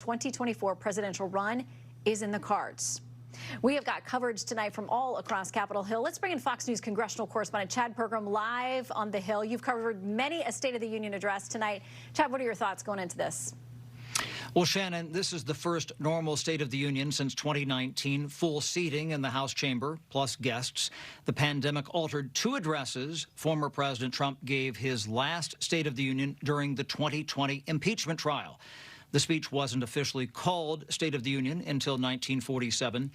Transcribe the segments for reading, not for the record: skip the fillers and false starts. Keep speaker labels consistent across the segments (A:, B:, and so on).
A: 2024 presidential run is in the cards. We have got coverage tonight from all across Capitol Hill. Let's bring in Fox News congressional correspondent Chad Pergram live on the Hill. You've covered many a State of the Union address tonight. Chad, what are your thoughts going into this?
B: Well, Shannon, this is the first normal State of the Union since 2019, full seating in the House chamber, plus guests. The pandemic altered two addresses. Former President Trump gave his last State of the Union during the 2020 impeachment trial. The speech wasn't officially called State of the Union until 1947.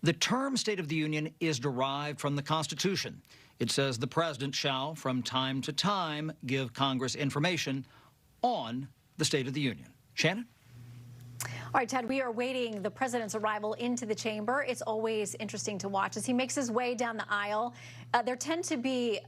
B: The term State of the Union is derived from the Constitution. It says the president shall, from time to time, give Congress information on the State of the Union. Shannon?
A: All right, Ted, we are waiting the president's arrival into the chamber. It's always interesting to watch as he makes his way down the aisle. There tend to be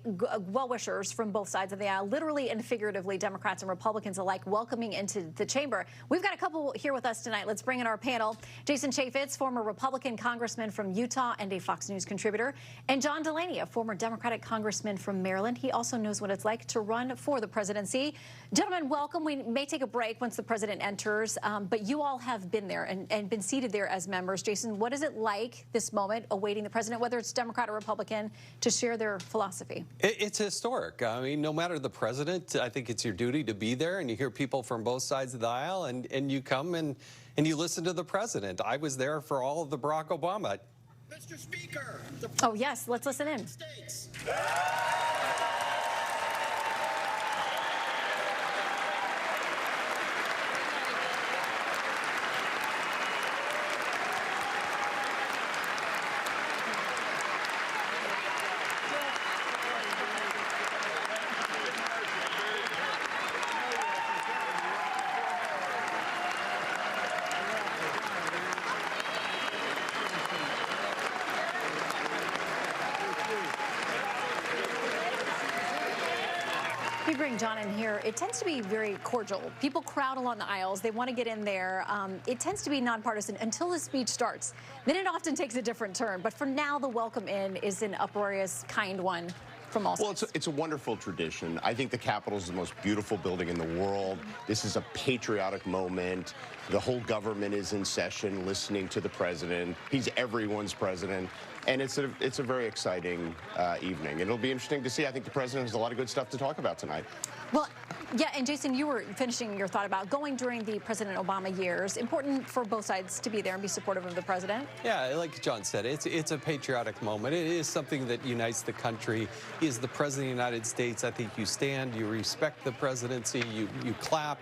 A: well-wishers from both sides of the aisle, literally and figuratively, Democrats and Republicans alike, welcoming into the chamber. We've got a couple here with us tonight. Let's bring in our panel. Jason Chaffetz, former Republican congressman from Utah and a Fox News contributor, and John Delaney, a former Democratic congressman from Maryland. He also knows what it's like to run for the presidency. Gentlemen, welcome. We may take a break once the president enters, but you all have been there and been seated there as members. Jason, what is it like this moment awaiting the president, whether it's Democrat or Republican, to share their philosophy?
C: It's historic. I mean, no matter the president, I think it's your duty to be there, and you hear people from both sides of the aisle, and you come and you listen to the president. I was there for all of the Barack Obama.
D: Mr. Speaker.
A: Oh, yes. Let's listen in.
D: States.
A: We bring John in here. It tends to be very cordial. People crowd along the aisles. They want to get in there. It tends to be nonpartisan until the speech starts. Then it often takes a different turn. But for now, the welcome in is an uproarious, kind one from all sides.
E: Well, it's a wonderful tradition. I think the Capitol is the most beautiful building in the world. This is a patriotic moment. The whole government is in session listening to the president. He's everyone's president. And it's a very exciting evening. It'll be interesting to see. I think the president has a lot of good stuff to talk about tonight.
A: Well, yeah, and Jason, you were finishing your thought about going during the President Obama years. Important for both sides to be there and be supportive of the president.
C: Yeah, like John said, it's a patriotic moment. It is something that unites the country. He is the president of the United States. I think you stand, you respect the presidency, you clap.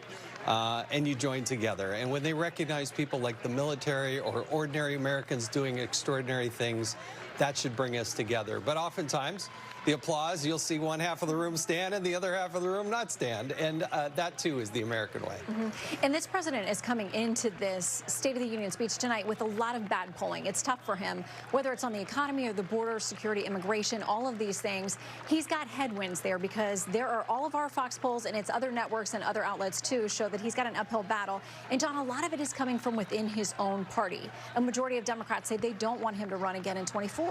C: And you join together. And when they recognize people like the military or ordinary Americans doing extraordinary things, that should bring us together. But oftentimes, the applause, you'll see one half of the room stand and the other half of the room not stand. And that, too, is the American way.
A: And this president is coming into this State of the Union speech tonight with a lot of bad polling. It's tough for him, whether it's on the economy or the border, security, immigration, all of these things. He's got headwinds there because there are all of our Fox polls and its other networks and other outlets, too, show that he's got an uphill battle. And, John, a lot of it is coming from within his own party. A majority of Democrats say they don't want him to run again in 24.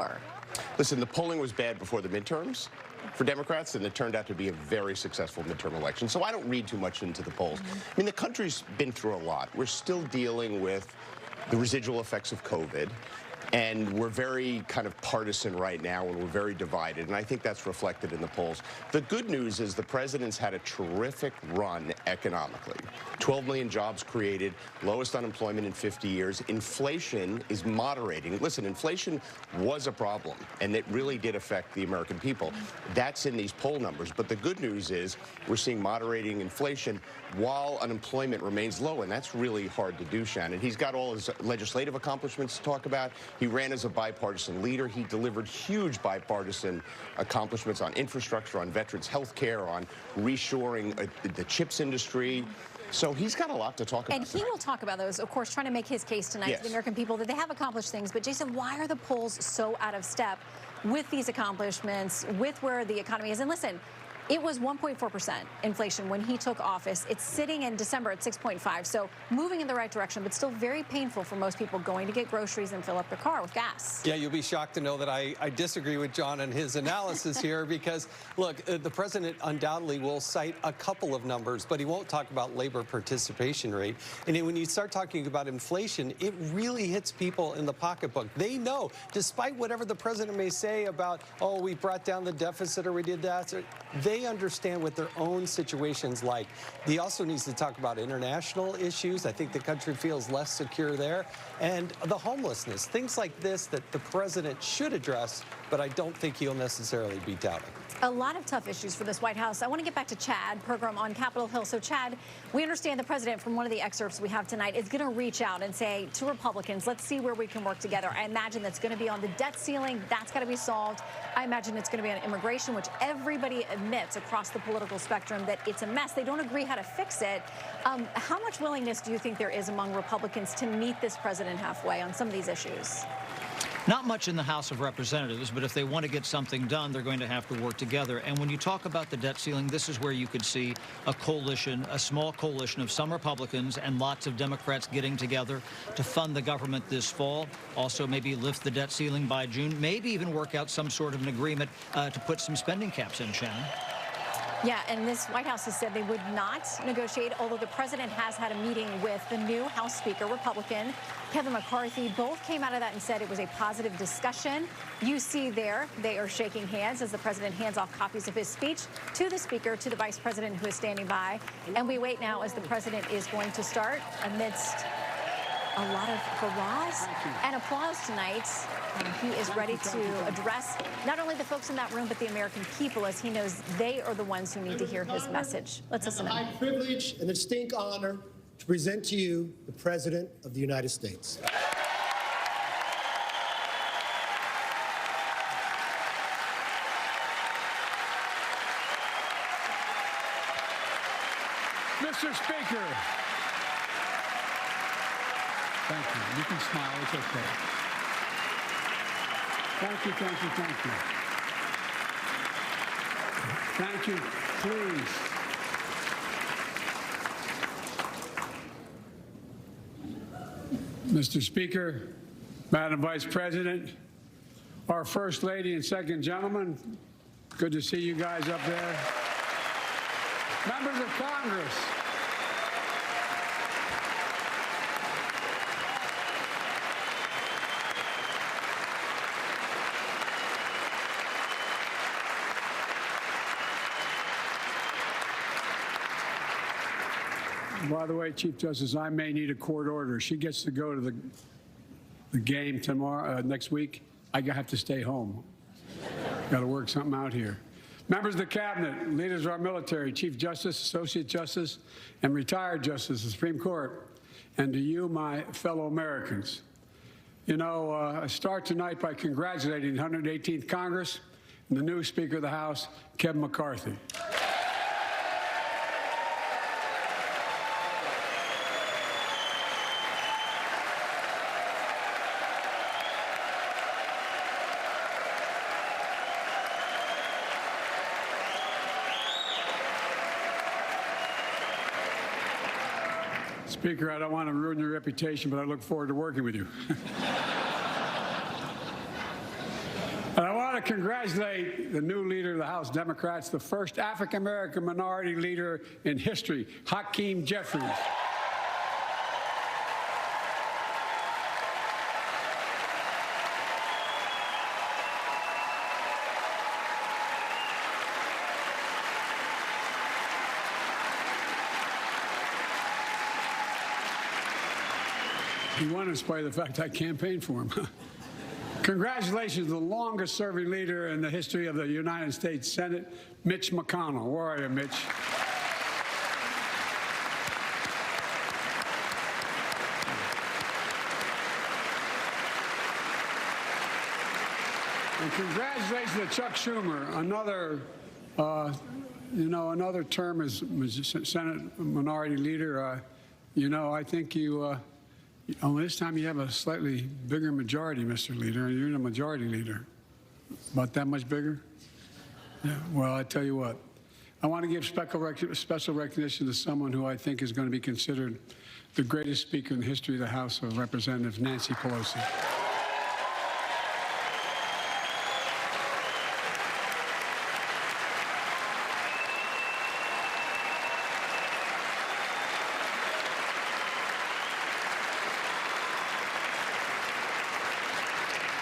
E: Listen, the polling was bad before the midterms for Democrats, and it turned out to be a very successful midterm election. So I don't read too much into the polls. I mean, the country's been through a lot. We're still dealing with the residual effects of COVID. And we're very kind of partisan right now, and we're very divided, and I think that's reflected in the polls. The good news is the president's had a terrific run economically. 12 million jobs created, lowest unemployment in 50 years. Inflation is moderating. Listen, inflation was a problem, and it really did affect the American people. That's in these poll numbers, but the good news is we're seeing moderating inflation while unemployment remains low, and that's really hard to do, Shannon. He's got all his legislative accomplishments to talk about. He ran as a bipartisan leader. He delivered huge bipartisan accomplishments on infrastructure, on veterans health care, on reshoring the chips industry. So he's got a lot to talk about.
A: And he will talk about those, of course, trying to make his case tonight to the American people that they have accomplished things. But, Jason, why are the polls so out of step with these accomplishments, with where the economy is? And listen, It was 1.4% inflation when he took office. It's sitting in December at 6.5, so moving in the right direction, but still very painful for most people going to get groceries and fill up their car with gas.
C: Yeah, you'll be shocked to know that I disagree with John and his analysis here because, look, the president undoubtedly will cite a couple of numbers, but he won't talk about labor participation rate. And when you start talking about inflation, it really hits people in the pocketbook. They know, despite whatever the president may say about, oh, we brought down the deficit or we did that, they understand what their own situation's like. He also needs to talk about international issues. I think the country feels less secure there. And the homelessness, things like this that the president should address, but I don't think he'll necessarily be touting.
A: A lot of tough issues for this White House. I want to get back to Chad Pergram on Capitol Hill. So, Chad, we understand the president, from one of the excerpts we have tonight, is going to reach out and say to Republicans, let's see where we can work together. I imagine that's going to be on the debt ceiling. That's got to be solved. I imagine it's going to be on immigration, which everybody admits across the political spectrum that it's a mess. They don't agree how to fix it. How much willingness do you think there is among Republicans to meet this president halfway on some of these issues?
B: Not much in the House of Representatives, but if they want to get something done, they're going to have to work together. And when you talk about the debt ceiling, this is where you could see a coalition, a small coalition of some Republicans and lots of Democrats getting together to fund the government this fall. Also, maybe lift the debt ceiling by June, maybe even work out some sort of an agreement to put some spending caps in, Shannon.
A: Yeah, and this White House has said they would not negotiate, although the president has had a meeting with the new House Speaker, Republican Kevin McCarthy. Both came out of that and said it was a positive discussion. You see there, they are shaking hands as the president hands off copies of his speech to the speaker, to the vice president who is standing by. And we wait now as the president is going to start amidst a lot of hurrahs and applause tonight. He is ready to address not only the folks in that room, but the American people, as he knows they are the ones who need to hear his message. Let's listen in.
D: It's a high privilege and a distinct honor to present to you the President of the United States.
F: Mr. Speaker. Thank you. You can smile. It's okay. Thank you, thank you, thank you. Thank you. Please. Mr. Speaker, Madam Vice President, our First Lady and Second Gentleman, good to see you guys up there. Members of Congress. By the way, Chief Justice, I may need a court order. She gets to go to the game tomorrow, next week. I have to stay home. Got to work something out here. Members of the Cabinet, leaders of our military, Chief Justice, Associate Justice, and retired Justice of the Supreme Court, and to you, my fellow Americans. You know, I start tonight by congratulating the 118th Congress and the new Speaker of the House, Kevin McCarthy. Speaker, I don't want to ruin your reputation, but I look forward to working with you. And I want to congratulate the new leader of the House Democrats, the first African-American minority leader in history, Hakeem Jeffries. He won in spite of the fact I campaigned for him. Congratulations to the longest-serving leader in the history of the United States Senate, Mitch McConnell. Where are you, Mitch? And congratulations to Chuck Schumer, another term as Senate Minority Leader. I think you. This time you have a slightly bigger majority, Mr. Leader. You're a majority leader. About that much bigger? Yeah, well, I tell you what. I want to give special recognition to someone who I think is going to be considered the greatest speaker in the history of the House of Representatives, Nancy Pelosi.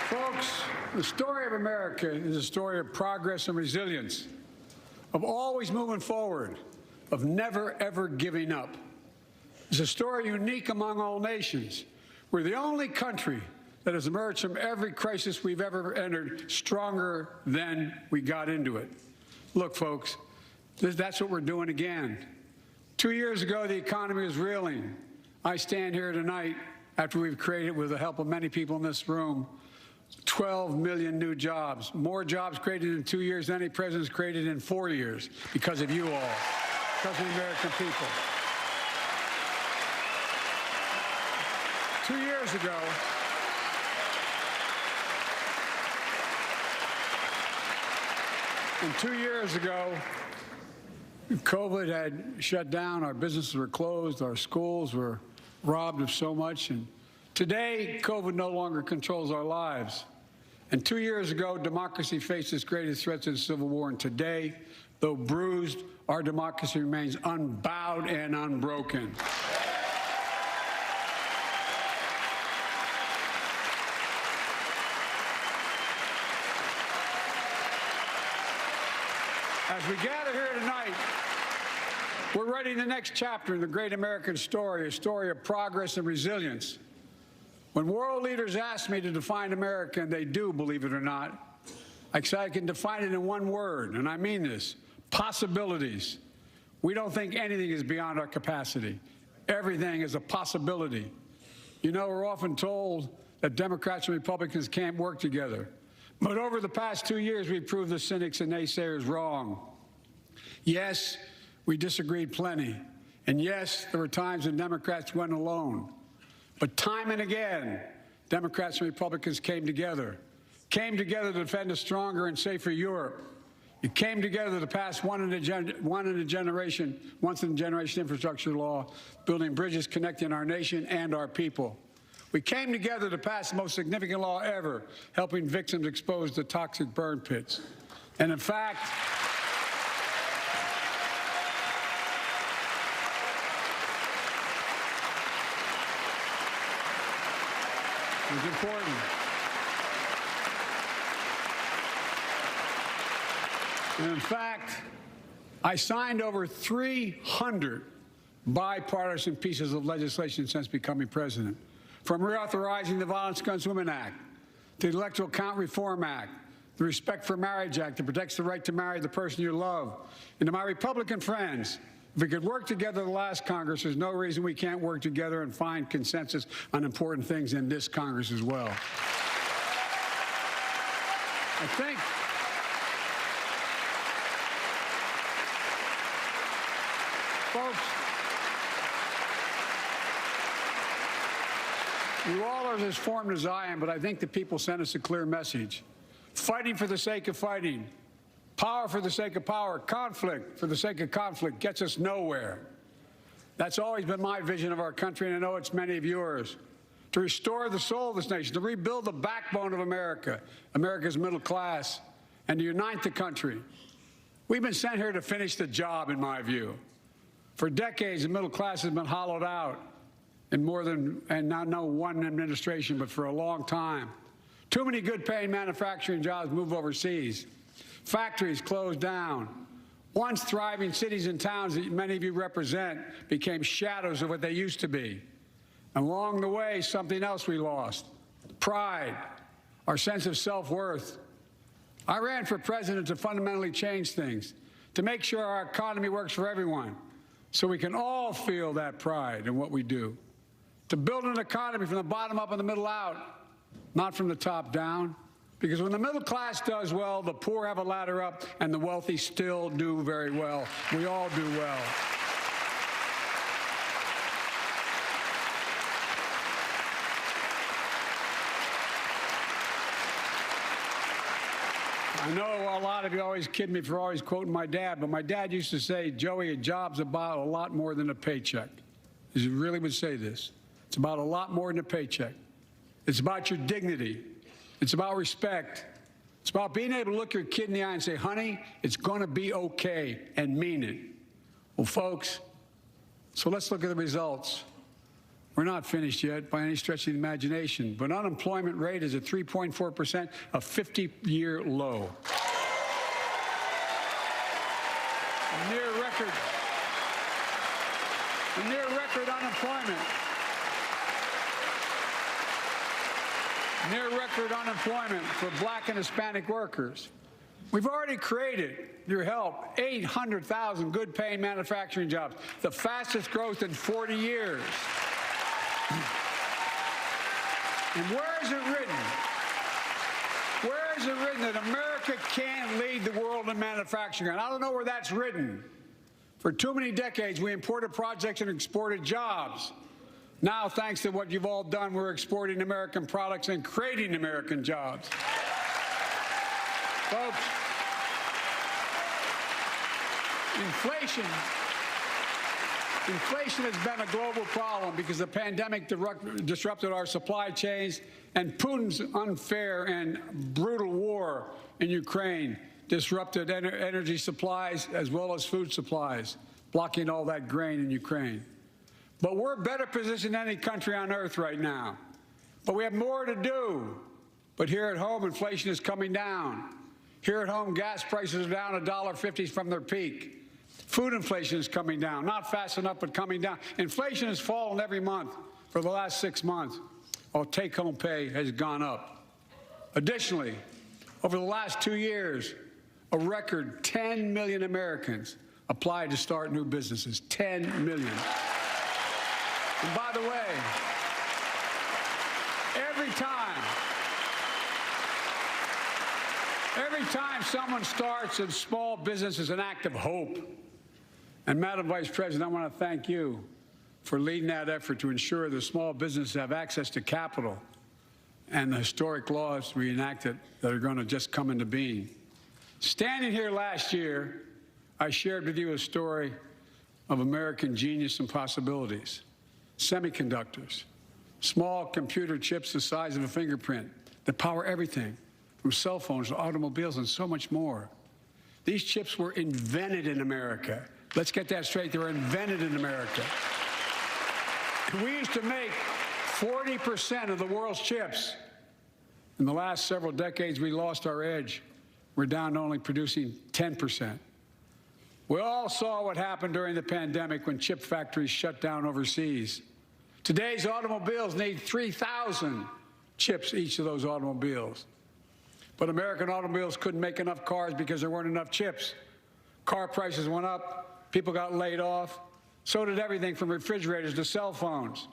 F: Folks, the story of America is a story of progress and resilience, of always moving forward, of never, ever giving up. It's a story unique among all nations. We're the only country that has emerged from every crisis we've ever entered stronger than we got into it. Look, folks, that's what we're doing again. 2 years ago, the economy was reeling. I stand here tonight after we've created, with the help of many people in this room, 12 million new jobs, more jobs created in 2 years than any president's created in 4 years, because of you all, because of the American people. 2 years ago, and 2 years ago, COVID had shut down, our businesses were closed, our schools were robbed of so much, and today, COVID no longer controls our lives. And 2 years ago, democracy faced its greatest threats in civil war. And today, though bruised, our democracy remains unbowed and unbroken. As we gather here tonight, we're writing the next chapter in the great American story, a story of progress and resilience. When world leaders ask me to define America, and they do, believe it or not, I say I can define it in one word, and I mean this: possibilities. We don't think anything is beyond our capacity. Everything is a possibility. You know, we're often told that Democrats and Republicans can't work together. But over the past 2 years, we've proved the cynics and naysayers wrong. Yes, we disagreed plenty. And yes, there were times when Democrats went alone. But time and again, Democrats and Republicans came together to defend a stronger and safer Europe. You came together to pass once-in-a-generation infrastructure law, building bridges connecting our nation and our people. We came together to pass the most significant law ever, helping victims exposed to toxic burn pits. And in fact, it was important. And in fact, I signed over 300 bipartisan pieces of legislation since becoming president, from reauthorizing the Violence Against Women Act, the Electoral Count Reform Act, the Respect for Marriage Act that protects the right to marry the person you love. And to my Republican friends, if we could work together the last Congress, there's no reason we can't work together and find consensus on important things in this Congress as well. I think folks, you all are as formed as I am, but I think the people sent us a clear message. Fighting for the sake of fighting, power for the sake of power, conflict for the sake of conflict gets us nowhere. That's always been my vision of our country, and I know it's many of yours. To restore the soul of this nation, to rebuild the backbone of America, America's middle class, and to unite the country. We've been sent here to finish the job, in my view. For decades, the middle class has been hollowed out in more than, and not no one administration, but for a long time. Too many good-paying manufacturing jobs move overseas. Factories closed down. Once thriving cities and towns that many of you represent became shadows of what they used to be. And along the way, something else we lost: pride, our sense of self-worth. I ran for president to fundamentally change things, to make sure our economy works for everyone, so we can all feel that pride in what we do. To build an economy from the bottom up and the middle out, not from the top down. Because when the middle class does well, the poor have a ladder up, and the wealthy still do very well. We all do well. I know a lot of you always kid me for always quoting my dad, but my dad used to say, Joey, a job's about a lot more than a paycheck. He really would say this. It's about a lot more than a paycheck. It's about your dignity. It's about respect. It's about being able to look your kid in the eye and say, honey, it's going to be okay, and mean it. Well, folks, so let's look at the results. We're not finished yet by any stretch of the imagination, but unemployment rate is at 3.4%, a 50-year low. A near record unemployment. Near record unemployment for Black and Hispanic workers. We've already created, through your help, 800,000 good-paying manufacturing jobs, the fastest growth in 40 years. And where is it written? Where is it written that America can't lead the world in manufacturing? And I don't know where that's written. For too many decades, we imported projects and exported jobs. Now, thanks to what you've all done, we're exporting American products and creating American jobs. Folks, Inflation has been a global problem because the pandemic disrupted our supply chains, and Putin's unfair and brutal war in Ukraine disrupted energy supplies as well as food supplies, blocking all that grain in Ukraine. But we're better positioned than any country on earth right now. But we have more to do. But here at home, inflation is coming down. Here at home, gas prices are down $1.50 from their peak. Food inflation is coming down, not fast enough, but coming down. Inflation has fallen every month for the last 6 months, while take-home pay has gone up. Additionally, over the last 2 years, a record 10 million Americans applied to start new businesses. 10 million. And by the way, every time someone starts a small business is an act of hope. And Madam Vice President, I want to thank you for leading that effort to ensure that small businesses have access to capital and the historic laws we enacted that are going to just come into being. Standing here last year, I shared with you a story of American genius and possibilities. Semiconductors, small computer chips the size of a fingerprint that power everything, from cell phones to automobiles and so much more. These chips were invented in America. Let's get that straight. They were invented in America. We used to make 40% of the world's chips. In the last several decades, we lost our edge. We're down to only producing 10%. We all saw what happened during the pandemic when chip factories shut down overseas. Today's automobiles need 3,000 chips, each of those automobiles. But American automobiles couldn't make enough cars because there weren't enough chips. Car prices went up. People got laid off. So did everything from refrigerators to cell phones.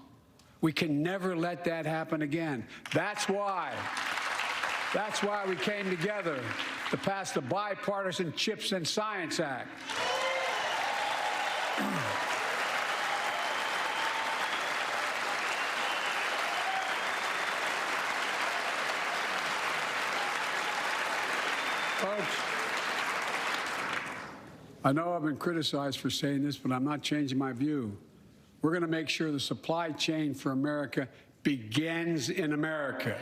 F: We can never let that happen again. That's why we came together to pass the Bipartisan Chips and Science Act. Folks, I know I've been criticized for saying this, but I'm not changing my view. We're going to make sure the supply chain for America begins in America.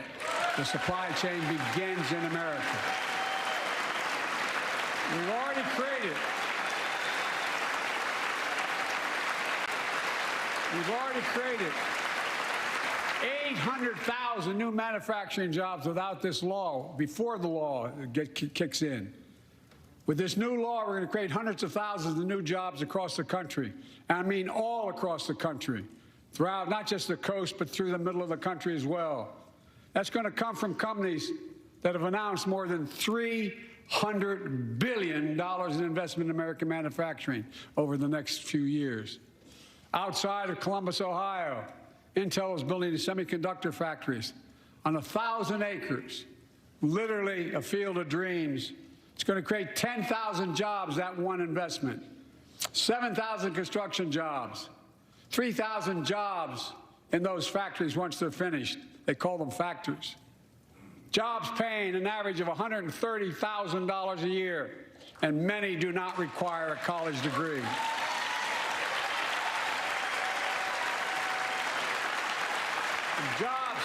F: The supply chain begins in America. We've already created 800,000 new manufacturing jobs without this law, before the law kicks in. With this new law, we're going to create hundreds of thousands of new jobs across the country. And I mean all across the country, throughout not just the coast, but through the middle of the country as well. That's going to come from companies that have announced more than $300 billion in investment in American manufacturing over the next few years. Outside of Columbus, Ohio, Intel is building semiconductor factories on 1,000 acres, literally a field of dreams. It's going to create 10,000 jobs, that one investment, 7,000 construction jobs, 3,000 jobs in those factories once they're finished. They call them factories. jobs paying an average of $130,000 a year, and many do not require a college degree. Jobs,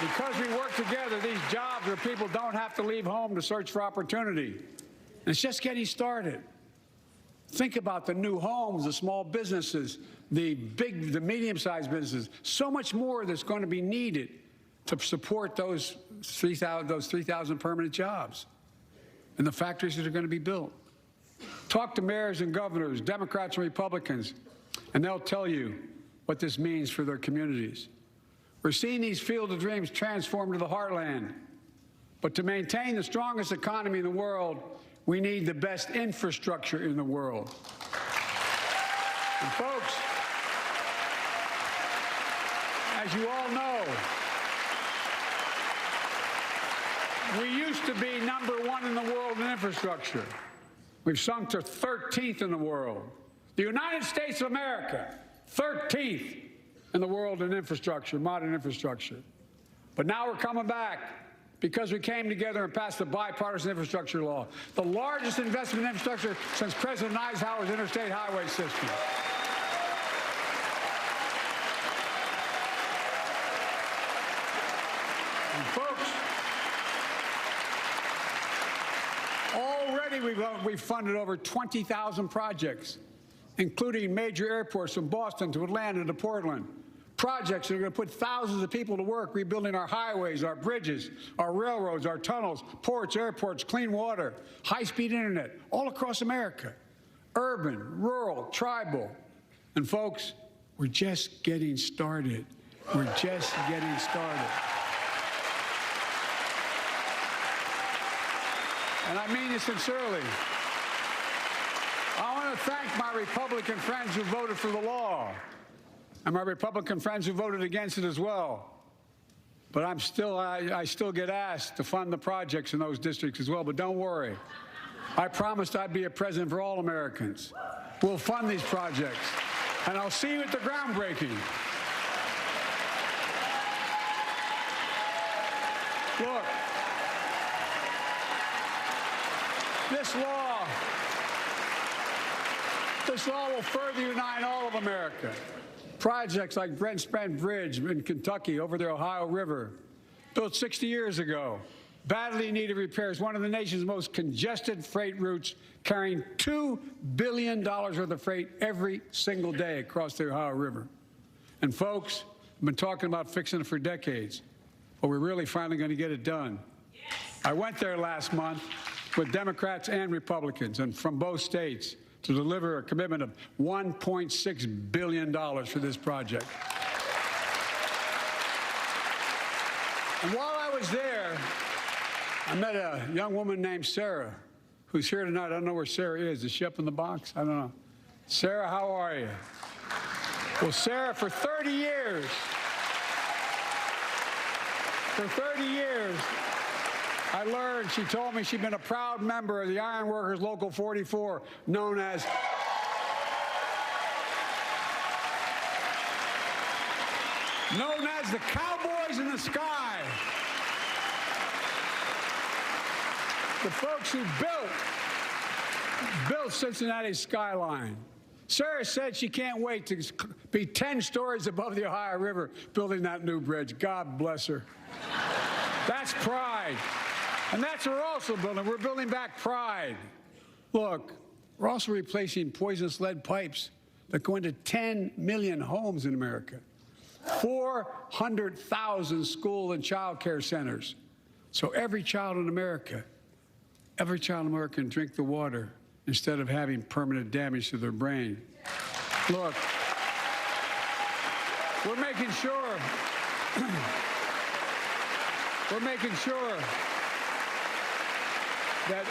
F: because we work together, these jobs where people don't have to leave home to search for opportunity. And it's just getting started. Think about the new homes, the small businesses, the medium-sized businesses. So much more that's going to be needed to support those 3,000 permanent jobs and the factories that are going to be built. Talk to mayors and governors, Democrats and Republicans, and they'll tell you what this means for their communities. We're seeing these field of dreams transform to the heartland. But to maintain the strongest economy in the world, we need the best infrastructure in the world. And folks, as you all know, we used to be #1 in the world in infrastructure. We've sunk to 13th in the world. The United States of America, 13th in the world in infrastructure, modern infrastructure. But now we're coming back because we came together and passed the bipartisan infrastructure law, the largest investment in infrastructure since President Eisenhower's interstate highway system. And folks, already we've funded over 20,000 projects, including major airports from Boston to Atlanta to Portland. Projects that are going to put thousands of people to work rebuilding our highways, our bridges, our railroads, our tunnels, ports, airports, clean water, high-speed internet, all across America. Urban, rural, tribal. And folks, we're just getting started. We're just getting started. And I mean this sincerely. I want to thank my Republican friends who voted for the law, and my Republican friends who voted against it as well. But I still get asked to fund the projects in those districts as well. But don't worry. I promised I'd be a president for all Americans. We'll fund these projects. And I'll see you at the groundbreaking. Look, this law will further unite all of America. Projects like Brent Spence Bridge in Kentucky over the Ohio River, built 60 years ago, badly needed repairs, one of the nation's most congested freight routes, carrying $2 billion worth of freight every single day across the Ohio River. And folks, I've been talking about fixing it for decades, but we're really finally going to get it done. Yes. I went there last month with Democrats and Republicans, and from both states, to deliver a commitment of $1.6 billion for this project. And while I was there, I met a young woman named Sarah, who's here tonight. I don't know where Sarah is. Is she up in the box? I don't know. Sarah, how are you? Well, Sarah, for 30 years, I learned, she told me she'd been a proud member of the Iron Workers Local 44, known as the Cowboys in the Sky. The folks who built Cincinnati's skyline. Sarah said she can't wait to be 10 stories above the Ohio River building that new bridge. God bless her. That's pride. And that's what we're also building. We're building back pride. Look, we're also replacing poisonous lead pipes that go into 10 million homes in America, 400,000 school and child care centers. So every child in America can drink the water instead of having permanent damage to their brain. Look, we're making sure that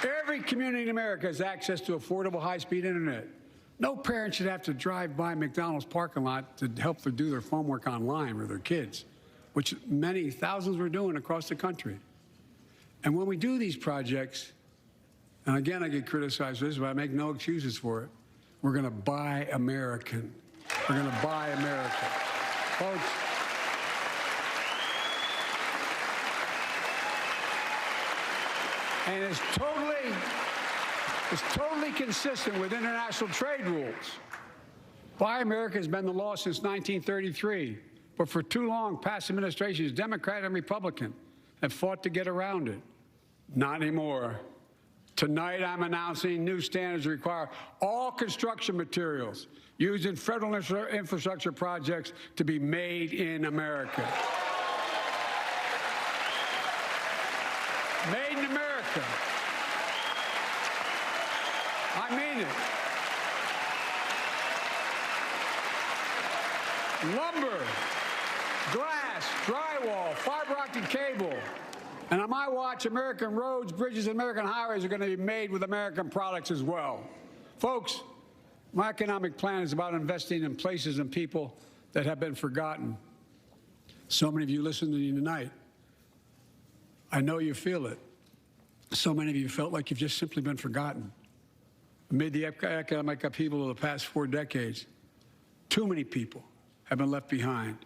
F: every community in America has access to affordable high-speed internet. No parent should have to drive by McDonald's parking lot to help them do their homework online with their kids, which thousands were doing across the country. And when we do these projects, and again I get criticized for this, but I make no excuses for it, we're going to buy American. are going to buy America. Folks, and it's totally consistent with international trade rules. Buy America has been the law since 1933, but for too long, past administrations, Democrat and Republican, have fought to get around it. Not anymore. Tonight, I'm announcing new standards that require all construction materials used in federal infrastructure projects to be made in America. Made in America. I mean it. Lumber, glass, drywall, fiber optic cable. And on my watch, American roads, bridges, and American highways are going to be made with American products as well. Folks, my economic plan is about investing in places and people that have been forgotten. So many of you listening to me tonight, I know you feel it. So many of you felt like you've just simply been forgotten. Amid the economic upheaval of the past 4 decades, too many people have been left behind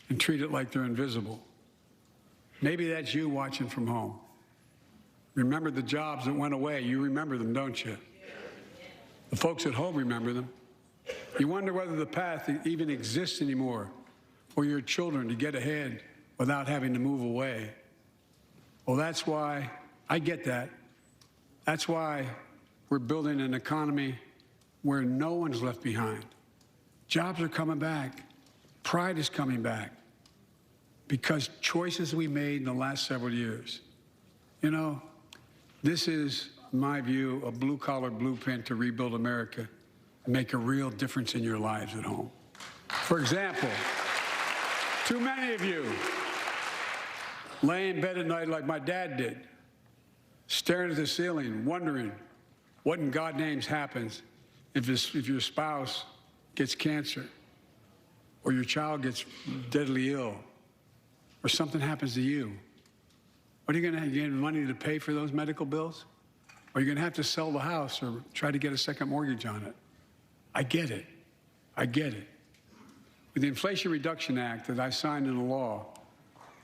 F: and treated like they're invisible. Maybe that's you watching from home. Remember the jobs that went away. You remember them, don't you? The folks at home remember them. You wonder whether the path even exists anymore for your children to get ahead without having to move away. Well, that's why I get that. That's why we're building an economy where no one's left behind. Jobs are coming back. Pride is coming back. Because choices we made in the last several years. You know, this is, in my view, a blue-collar blueprint to rebuild America and make a real difference in your lives at home. For example, too many of you lay in bed at night like my dad did, staring at the ceiling, wondering what in God's name happens if your spouse gets cancer or your child gets deadly ill, or something happens to you. What are you going to get money to pay for those medical bills? Or are you going to have to sell the house or try to get a second mortgage on it? I get it. I get it. With the Inflation Reduction Act that I signed into law,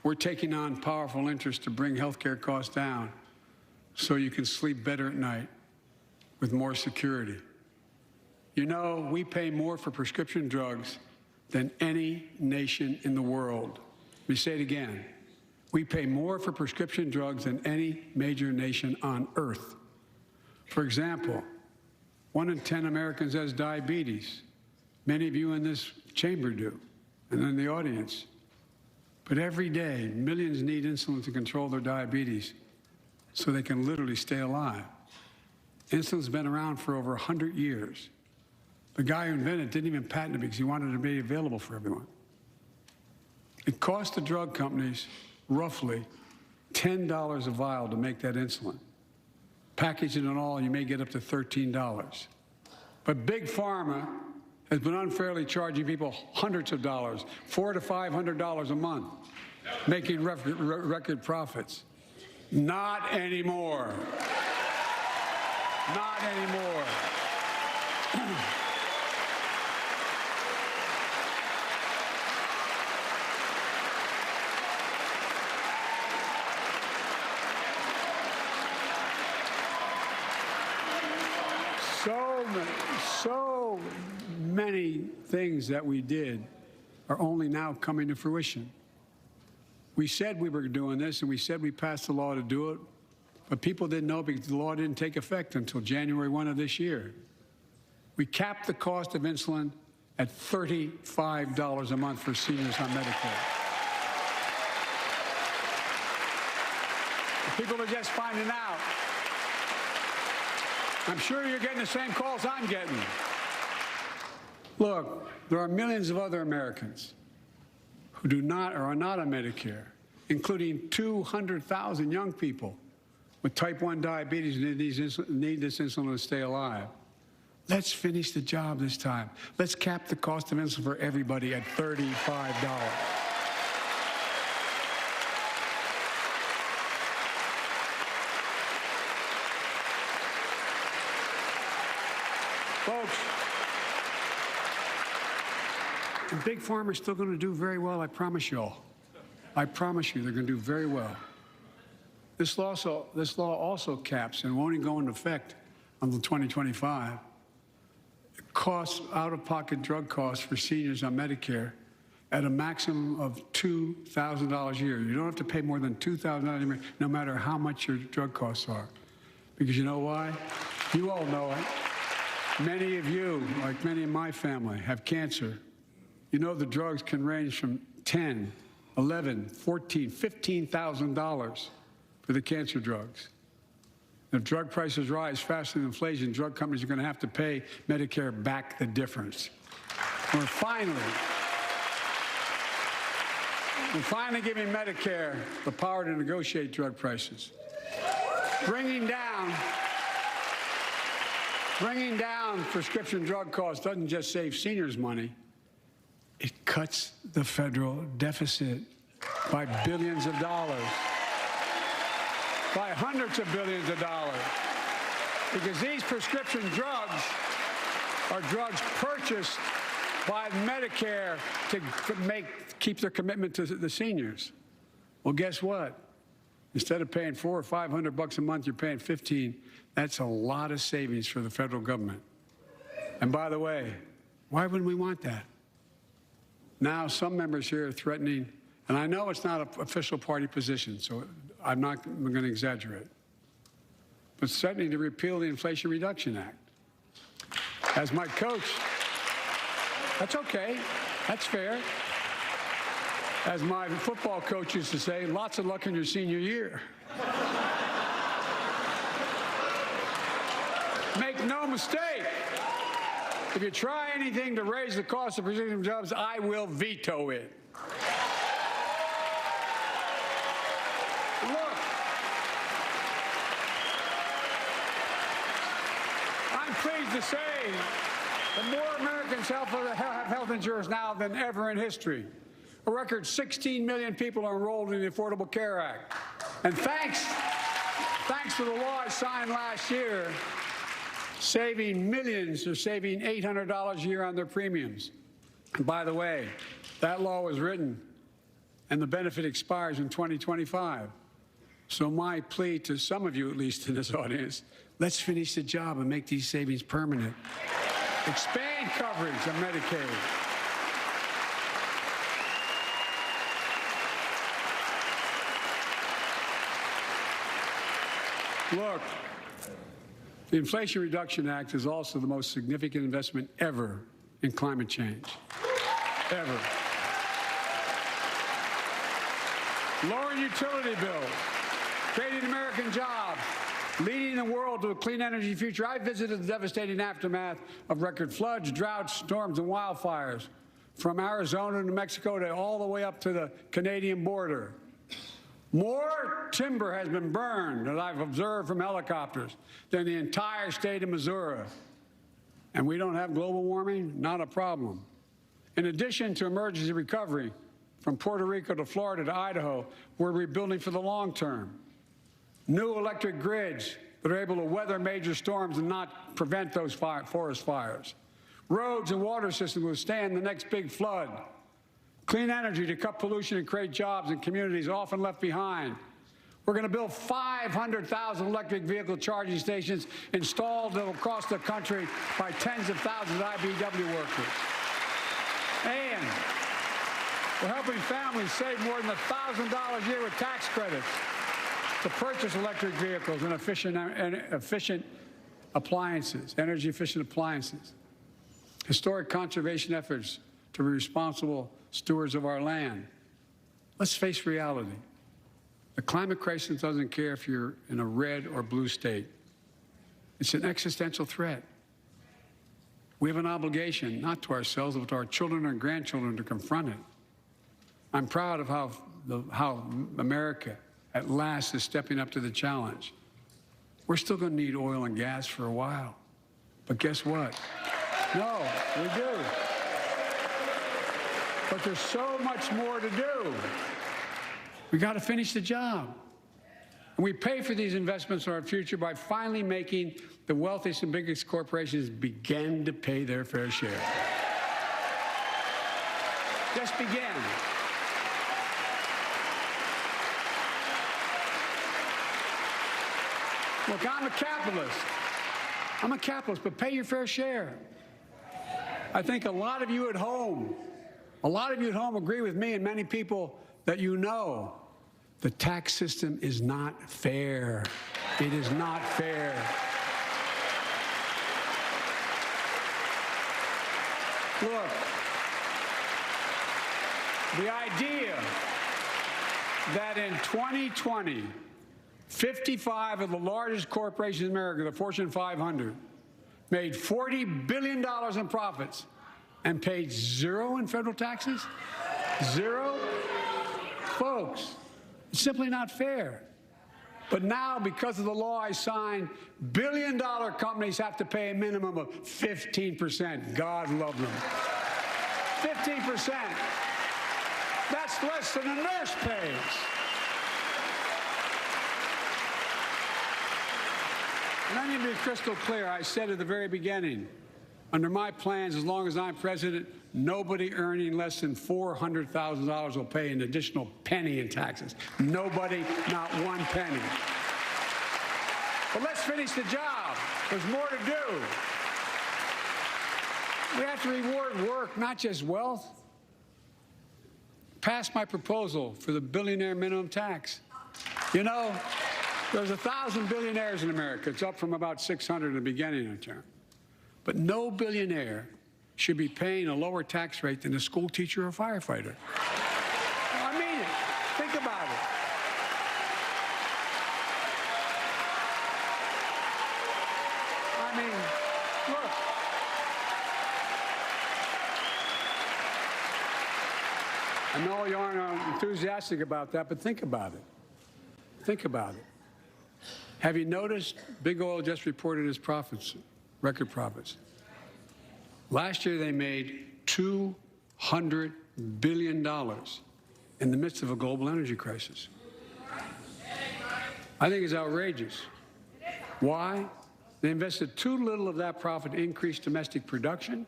F: we're taking on powerful interests to bring health care costs down so you can sleep better at night with more security. You know, we pay more for prescription drugs than any nation in the world. Let me say it again. We pay more for prescription drugs than any major nation on earth. For example, 1 in 10 Americans has diabetes. Many of you in this chamber do, and in the audience. But every day, millions need insulin to control their diabetes so they can literally stay alive. Insulin's been around for over 100 years. The guy who invented it didn't even patent it because he wanted it to be available for everyone. It costs the drug companies roughly $10 a vial to make that insulin. Packaging and all, you may get up to $13. But Big Pharma has been unfairly charging people hundreds of dollars, $400 to $500 a month, making record profits. Not anymore. Not anymore. So many things that we did are only now coming to fruition. We said we were doing this, and we said we passed the law to do it, but people didn't know because the law didn't take effect until January 1 of this year. We capped the cost of insulin at $35 a month for seniors on Medicare. People are just finding out. I'm sure you're getting the same calls I'm getting. Look, there are millions of other Americans who do not or are not on Medicare, including 200,000 young people with type 1 diabetes who need this insulin to stay alive. Let's finish the job this time. Let's cap the cost of insulin for everybody at $35. Folks, And Big Pharma's still going to do very well, I promise you all. I promise you they're going to do very well. This law also caps and won't even go into effect until 2025. Costs, out-of-pocket drug costs for seniors on Medicare at a maximum of $2,000 a year. You don't have to pay more than $2,000 a year, no matter how much your drug costs are. Because you know why? You all know it. Many of you, like many in my family, have cancer. You know the drugs can range from $10,000, $11,000, $14,000, $15,000 for the cancer drugs. If drug prices rise faster than inflation, drug companies are going to have to pay Medicare back the difference. We're finally giving Medicare the power to negotiate drug prices. Bringing down prescription drug costs doesn't just save seniors money, it cuts the federal deficit by billions of dollars, by hundreds of billions of dollars, because these prescription drugs are drugs purchased by Medicare to keep their commitment to the seniors. Well, guess what? Instead of paying $400 or $500 a month, you're paying $15. That's a lot of savings for the federal government. And by the way, why wouldn't we want that? Now, some members here are threatening, and I know it's not an official party position, so I'm going to exaggerate, but threatening to repeal the Inflation Reduction Act. As my coach, that's okay, that's fair. As my football coach used to say, lots of luck in your senior year. Make no mistake, if you try anything to raise the cost of prescription drugs, I will veto it. Look, I'm pleased to say that more Americans have health insurance now than ever in history. A record 16 million people are enrolled in the Affordable Care Act. And thanks to the law I signed last year, saving millions are saving $800 a year on their premiums. And by the way, that law was written and the benefit expires in 2025. So my plea to some of you, at least in this audience, let's finish the job and make these savings permanent. Expand coverage of Medicaid. Look, the Inflation Reduction Act is also the most significant investment ever in climate change. Ever. Lowering utility bills, creating American jobs, leading the world to a clean energy future. I visited the devastating aftermath of record floods, droughts, storms, and wildfires from Arizona to Mexico to all the way up to the Canadian border. More timber has been burned, as I've observed from helicopters, than the entire state of Missouri. And we don't have global warming? Not a problem. In addition to emergency recovery, from Puerto Rico to Florida to Idaho, we're rebuilding for the long term. New electric grids that are able to weather major storms and not prevent those forest fires. Roads and water systems withstand the next big flood. Clean energy to cut pollution and create jobs in communities often left behind. We're going to build 500,000 electric vehicle charging stations installed across the country by tens of thousands of IBEW workers. And we're helping families save more than $1,000 a year with tax credits to purchase electric vehicles and efficient appliances, energy-efficient appliances. Historic conservation efforts to be responsible stewards of our land. Let's face reality. The climate crisis doesn't care if you're in a red or blue state. It's an existential threat. We have an obligation, not to ourselves, but to our children and grandchildren to confront it. I'm proud of how America, at last, is stepping up to the challenge. We're still going to need oil and gas for a while. But guess what? No, we do. But there's so much more to do. We got to finish the job. And we pay for these investments in our future by finally making the wealthiest and biggest corporations begin to pay their fair share. just began. Look, I'm a capitalist. I'm a capitalist, but pay your fair share. I think a lot of you at home agree with me and many people that you know the tax system is not fair. It is not fair. Look, the idea that in 2020, 55 of the largest corporations in America, the Fortune 500, made $40 billion in profits and paid zero in federal taxes? Zero? Folks, it's simply not fair. But now, because of the law I signed, billion-dollar companies have to pay a minimum of 15%. God love them. 15%. That's less than a nurse pays. And let me be crystal clear. I said at the very beginning, under my plans, as long as I'm president, nobody earning less than $400,000 will pay an additional penny in taxes. Nobody, not one penny. But let's finish the job. There's more to do. We have to reward work, not just wealth. Pass my proposal for the billionaire minimum tax. You know, there's 1,000 billionaires in America. It's up from about 600 in the beginning of the term. But no billionaire should be paying a lower tax rate than a school teacher or firefighter. I mean it. Think about it. I mean, look. I know you aren't enthusiastic about that, but think about it. Think about it. Have you noticed Big Oil just reported its profits, record profits? Last year they made $200 billion in the midst of a global energy crisis. I think it's outrageous. Why? They invested too little of that profit to increase domestic production.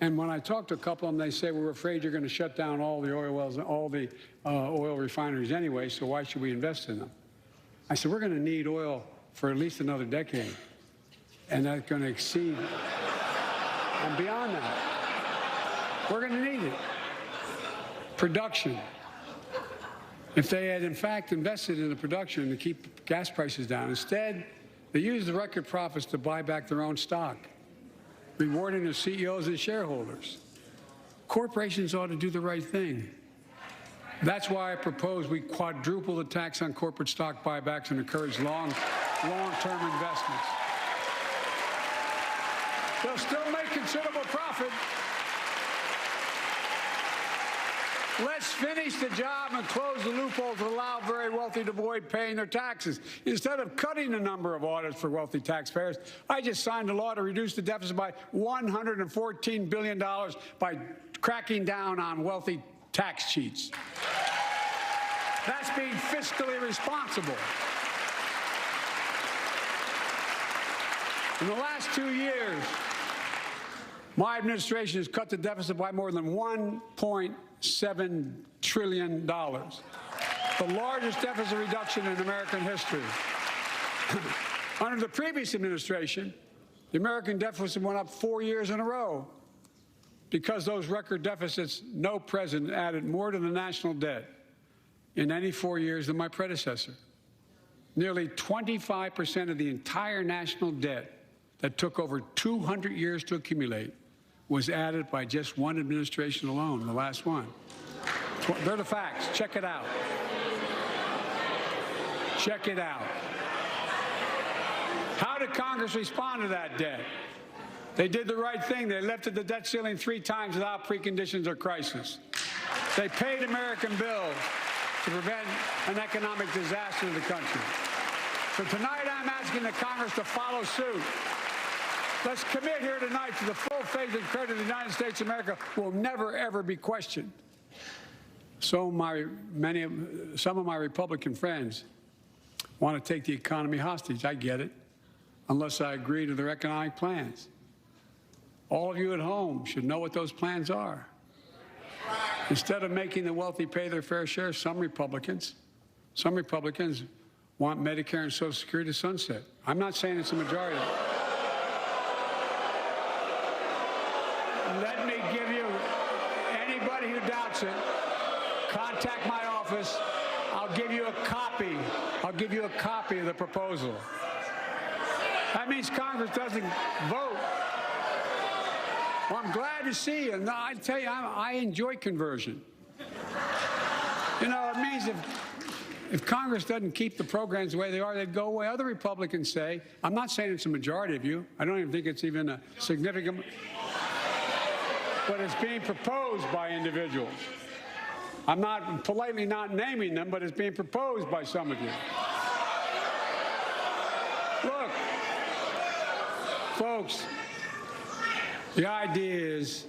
F: And when I talk to a couple of them, they say, we're afraid you're going to shut down all the oil wells and all the oil refineries anyway, so why should we invest in them? I said, we're going to need oil for at least another decade, and that's going to exceed and beyond that. We're going to need it. Production. If they had, in fact, invested in the production to keep gas prices down, instead, they used the record profits to buy back their own stock, rewarding their CEOs and shareholders. Corporations ought to do the right thing. That's why I propose we quadruple the tax on corporate stock buybacks and encourage long-term investments. They'll still make considerable profit. Let's finish the job and close the loopholes that allow very wealthy to avoid paying their taxes. Instead of cutting the number of audits for wealthy taxpayers, I just signed a law to reduce the deficit by $114 billion by cracking down on wealthy tax cheats. That's being fiscally responsible. In the last 2 years, my administration has cut the deficit by more than $1.7 trillion, the largest deficit reduction in American history. Under the previous administration, the American deficit went up 4 years in a row. Because those record deficits, no president added more to the national debt in any 4 years than my predecessor. Nearly 25% of the entire national debt that took over 200 years to accumulate was added by just one administration alone, the last one. They're the facts. Check it out. Check it out. How did Congress respond to that debt? They did the right thing. They lifted the debt ceiling 3 times without preconditions or crisis. They paid American bills to prevent an economic disaster to the country. So tonight I'm asking the Congress to follow suit. Let's commit here tonight to the full faith and credit of the United States of America will never, ever be questioned. Some of my Republican friends want to take the economy hostage. I get it, unless I agree to their economic plans. All of you at home should know what those plans are. Instead of making the wealthy pay their fair share, some Republicans want Medicare and Social Security to sunset. I'm not saying it's a majority. Let me give you, anybody who doubts it, contact my office. I'll give you a copy. I'll give you a copy of the proposal. That means Congress doesn't vote. Well, I'm glad to see you. No, I tell you, I enjoy conversion. You know, it means if Congress doesn't keep the programs the way they are, they'd go away. Other Republicans say, I'm not saying it's a majority of you. I don't even think it's even a significant, but it's being proposed by individuals. I'm not politely not naming them, but it's being proposed by some of you. Look, folks, the idea is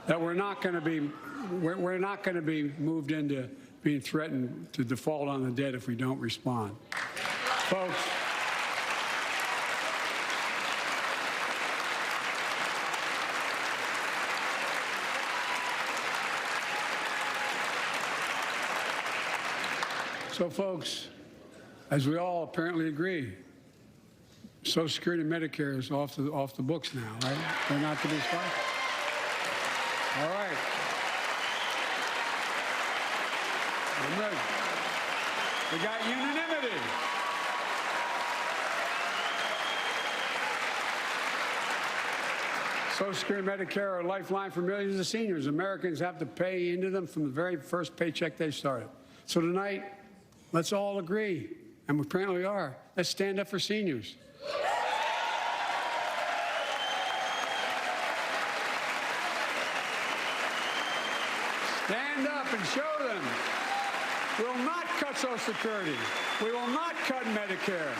F: that we're not going to be moved into being threatened to default on the debt if we don't respond. Folks, as we all apparently agree, Social Security and Medicare is off the books now, right? They're not to be stopped. All right. I'm ready. We got unanimity. Social Security and Medicare are a lifeline for millions of seniors. Americans have to pay into them from the very first paycheck they started. So tonight, let's all agree, and we apparently are. Let's stand up for seniors. Stand up and show them. We will not cut Social Security. We will not cut Medicare.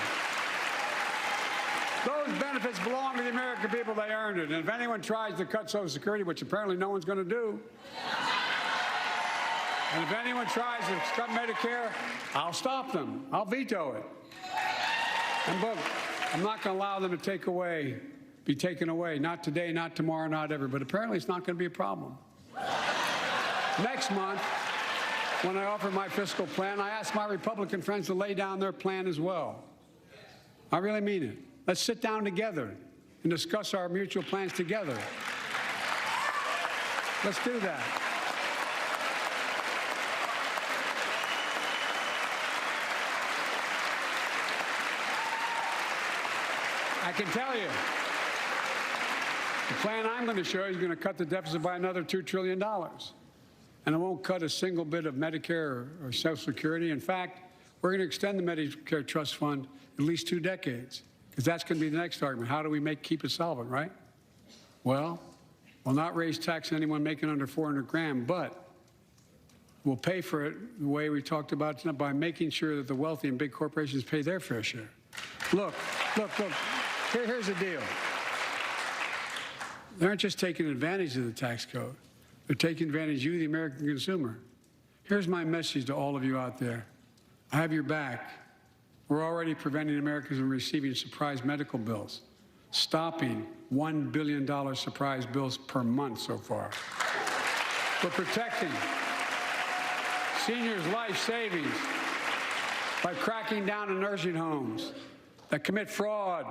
F: Those benefits belong to the American people. They earned it. And if anyone tries to cut Social Security, which apparently no one's going to do, and if anyone tries to cut Medicare, I'll stop them. I'll veto it. And look, I'm not going to allow them to be taken away. Not today, not tomorrow, not ever. But apparently it's not going to be a problem. Next month, when I offer my fiscal plan, I ask my Republican friends to lay down their plan as well. I really mean it. Let's sit down together and discuss our mutual plans together. Let's do that. I can tell you, the plan I'm going to show you is going to cut the deficit by another $2 trillion. And it won't cut a single bit of Medicare or Social Security. In fact, we're going to extend the Medicare Trust Fund at least 2 decades, because that's going to be the next argument. How do we keep it solvent, right? Well, we'll not raise tax on anyone making under 400 grand, but we'll pay for it the way we talked about tonight, by making sure that the wealthy and big corporations pay their fair share. Look. Here's the deal. They aren't just taking advantage of the tax code. They're taking advantage of you, the American consumer. Here's my message to all of you out there. I have your back. We're already preventing Americans from receiving surprise medical bills, stopping $1 billion surprise bills per month so far. We're protecting seniors' life savings by cracking down on nursing homes that commit fraud,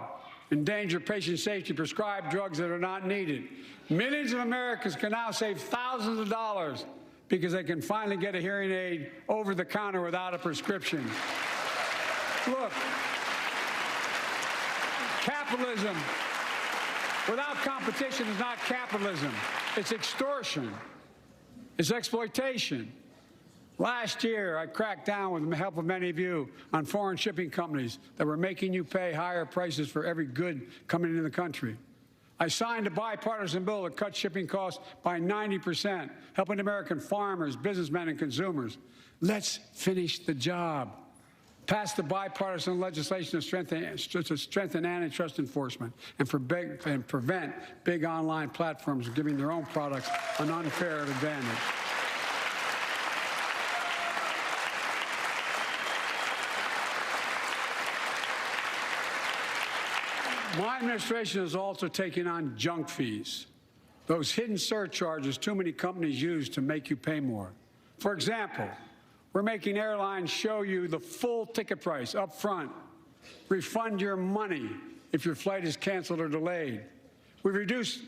F: endanger patient safety, prescribe drugs that are not needed. Millions of Americans can now save thousands of dollars because they can finally get a hearing aid over the counter without a prescription. Look, capitalism without competition is not capitalism. It's extortion. It's exploitation. Last year, I cracked down with the help of many of you on foreign shipping companies that were making you pay higher prices for every good coming into the country. I signed a bipartisan bill that cut shipping costs by 90%, helping American farmers, businessmen, and consumers. Let's finish the job. Pass the bipartisan legislation to strengthen antitrust enforcement and prevent big online platforms from giving their own products an unfair advantage. My administration is also taking on junk fees. those hidden surcharges too many companies use to make you pay more. For example, we're making airlines show you the full ticket price up front, refund your money if your flight is canceled or delayed. We've reduced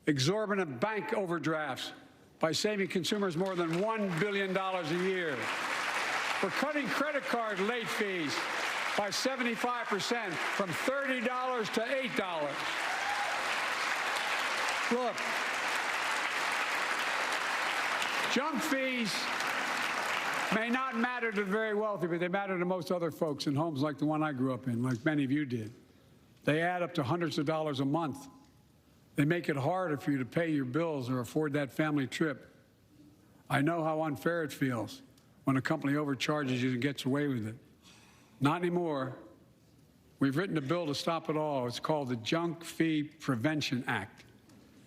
F: exorbitant bank overdrafts by saving consumers more than $1 billion a year. We're cutting credit card late fees by 75% from $30 to $8. Look, junk fees may not matter to the very wealthy, but they matter to most other folks in homes like the one I grew up in, like many of you did. They add up to hundreds of dollars a month. They make it harder for you to pay your bills or afford that family trip. I know how unfair it feels when a company overcharges you and gets away with it. Not anymore. We've written a bill to stop it all. It's called the Junk Fee Prevention Act.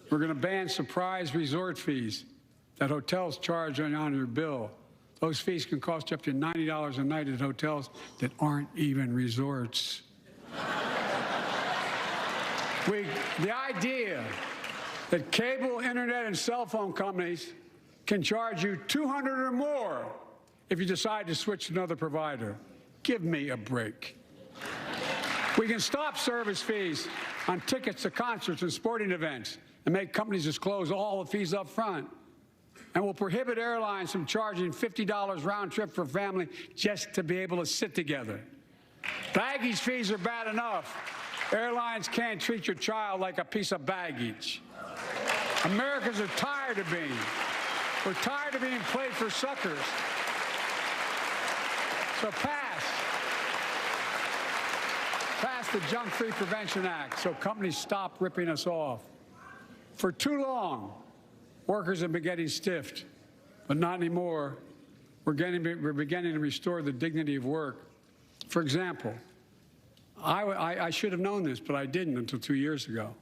F: We're going to ban surprise resort fees that hotels charge on your bill. Those fees can cost you up to $90 a night at hotels that aren't even resorts. The idea that cable, internet, and cell phone companies can charge you $200 or more if you decide to switch to another provider. Give me a break. We can stop service fees on tickets to concerts and sporting events and make companies disclose all the fees up front. And we'll prohibit airlines from charging $50 round trip for family just to be able to sit together. Baggage fees are bad enough. Airlines can't treat your child like a piece of baggage. Americans are tired of being. We're tired of being played for suckers. So pass the Junk Fee Prevention Act so companies stop ripping us off. For too long, workers have been getting stiffed, but not anymore. We're beginning to restore the dignity of work. For example, I should have known this, but I didn't until 2 years ago.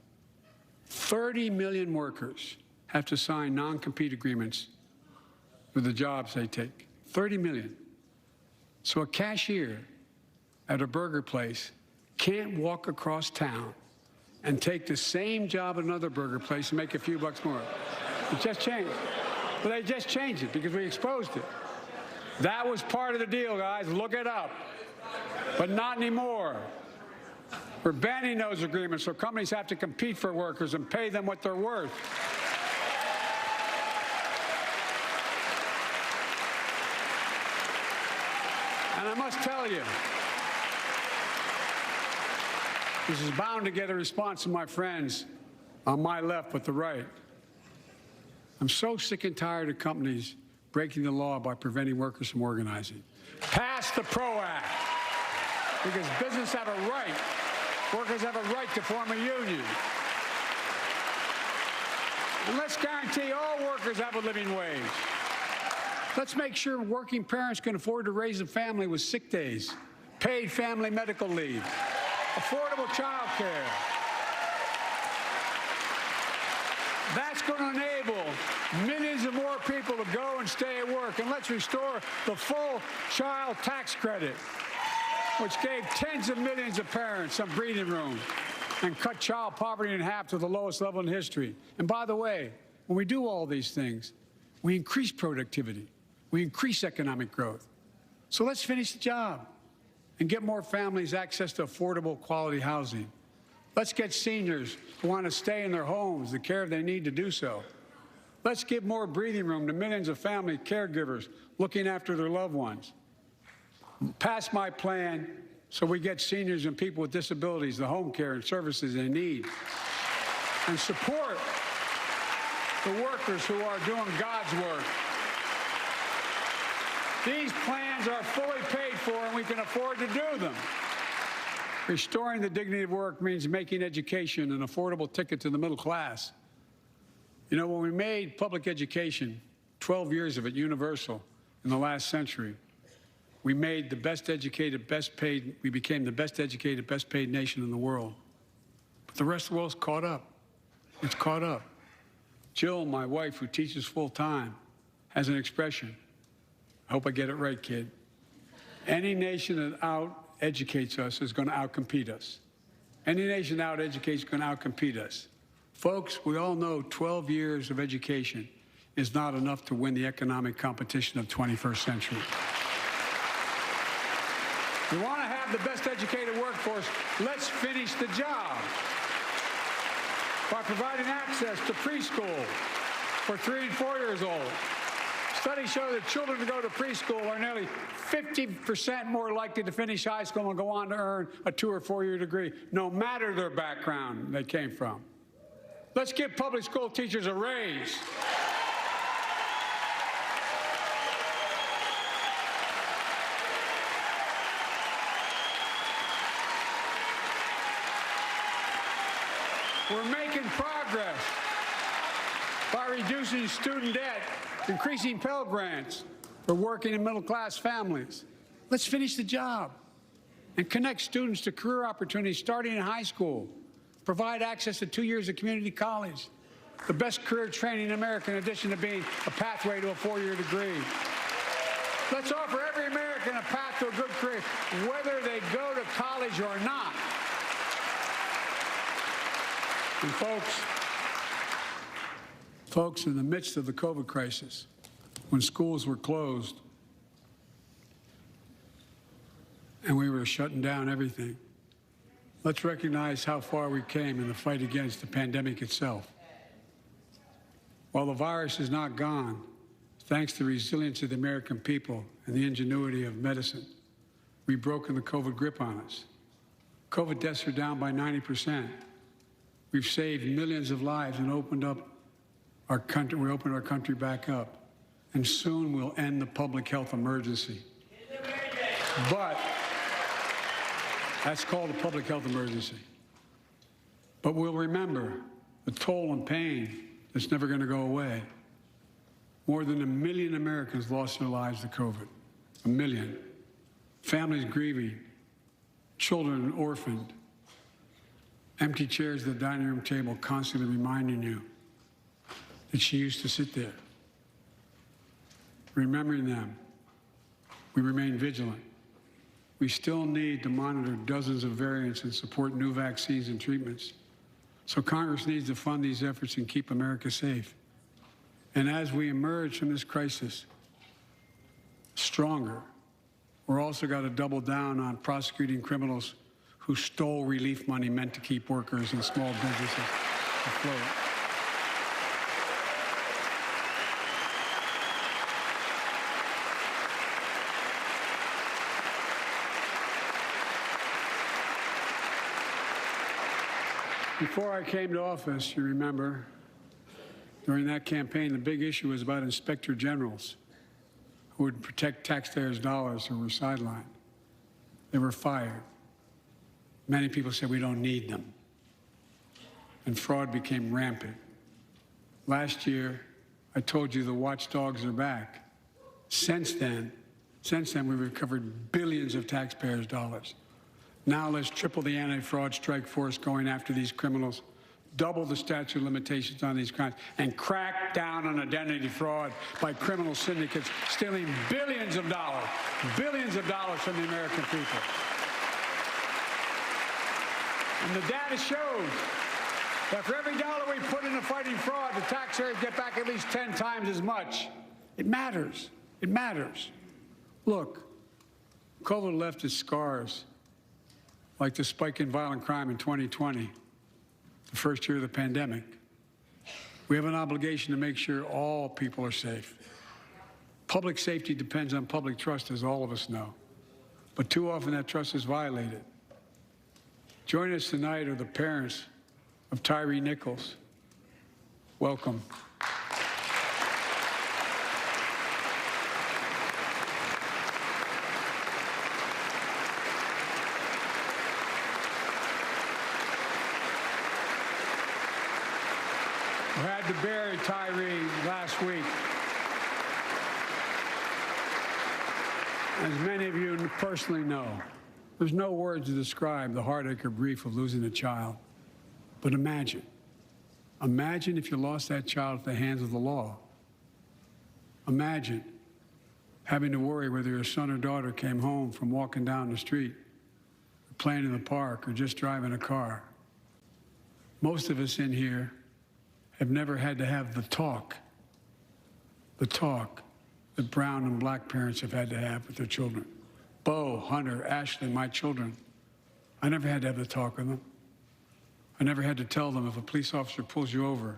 F: 30 million workers have to sign non-compete agreements with the jobs they take. 30 million. So a cashier at a burger place can't walk across town and take the same job at another burger place and make a few bucks more. It just changed. But they just changed it because we exposed it. That was part of the deal, guys. Look it up. But not anymore. We're banning those agreements so companies have to compete for workers and pay them what they're worth. And I must tell you, this is bound to get a response from my friends on my left but the right. I'm so sick and tired of companies breaking the law by preventing workers from organizing. Pass the PRO Act, because business have a right. Workers have a right to form a union. And let's guarantee all workers have a living wage. Let's make sure working parents can afford to raise a family with sick days, paid family medical leave, affordable child care. That's going to enable millions of more people to go and stay at work. And let's restore the full child tax credit, which gave tens of millions of parents some breathing room and cut child poverty in half to the lowest level in history. And by the way, when we do all these things, we increase productivity. We increase economic growth. So let's finish the job and get more families access to affordable, quality housing. Let's get seniors who want to stay in their homes the care they need to do so. Let's give more breathing room to millions of family caregivers looking after their loved ones. Pass my plan so we get seniors and people with disabilities the home care and services they need. And support the workers who are doing God's work. These plans are fully paid for and we can afford to do them. Restoring the dignity of work means making education an affordable ticket to the middle class. You know, when we made public education, 12 years of it universal in the last century, we made the best educated, best paid, we became the best educated, best paid nation in the world. But the rest of the world's caught up. It's caught up. Jill, my wife, who teaches full time, has an expression. I hope I get it right, kid. Any nation that out-educates us is going to out-compete us. Any nation that out-educates is going to out-compete us. Folks, we all know 12 years of education is not enough to win the economic competition of 21st century. We want to have the best educated workforce. Let's finish the job by providing access to preschool for 3 and 4 years old. Studies show that children who go to preschool are nearly 50% more likely to finish high school and go on to earn a 2- or 4-year degree, no matter their background they came from. Let's give public school teachers a raise. We're making progress by reducing student debt, increasing Pell Grants for working and middle-class families. Let's finish the job and connect students to career opportunities starting in high school. Provide access to 2 years of community college, the best career training in America, in addition to being a pathway to a 4-year degree. Let's offer every American a path to a good career, whether they go to college or not. And folks, in the midst of the COVID crisis, when schools were closed and we were shutting down everything, let's recognize how far we came in the fight against the pandemic itself. While the virus is not gone, thanks to the resilience of the American people and the ingenuity of medicine, we've broken the COVID grip on us. COVID deaths are down by 90%. We've saved millions of lives and opened up our country. We opened our country back up, and soon we'll end the public health emergency. But that's called a public health emergency. But we'll remember the toll and pain that's never going to go away. More than 1 million Americans lost their lives to COVID. 1 million. Families grieving, children orphaned, empty chairs at the dining room table constantly reminding you that she used to sit there. Remembering them, we remain vigilant. We still need to monitor dozens of variants and support new vaccines and treatments. So Congress needs to fund these efforts and keep America safe. And as we emerge from this crisis stronger, we're also got to double down on prosecuting criminals who stole relief money meant to keep workers and small businesses afloat. Before I came to office, you remember, during that campaign, the big issue was about inspector generals who would protect taxpayers' dollars who were sidelined. They were fired. Many people said we don't need them. And fraud became rampant. Last year, I told you the watchdogs are back. Since then, we've recovered billions of taxpayers' dollars. Now let's triple the anti-fraud strike force going after these criminals, double the statute of limitations on these crimes, and crack down on identity fraud by criminal syndicates stealing billions of dollars from the American people. And the data shows that for every dollar we put into fighting fraud, the taxpayers get back at least 10 times as much. It matters. It matters. Look, COVID left its scars, like the spike in violent crime in 2020, the first year of the pandemic. We have an obligation to make sure all people are safe. Public safety depends on public trust, as all of us know. But too often that trust is violated. Joining us tonight are the parents of Tyree Nichols. Welcome. We had to bury Tyree last week. As many of you personally know, there's no words to describe the heartache or grief of losing a child. But imagine if you lost that child at the hands of the law. Imagine having to worry whether your son or daughter came home from walking down the street, or playing in the park, or just driving a car. Most of us in here have never had to have the talk that brown and black parents have had to have with their children. Bo, Hunter, Ashley, my children. I never had to have the talk with them. I never had to tell them if a police officer pulls you over,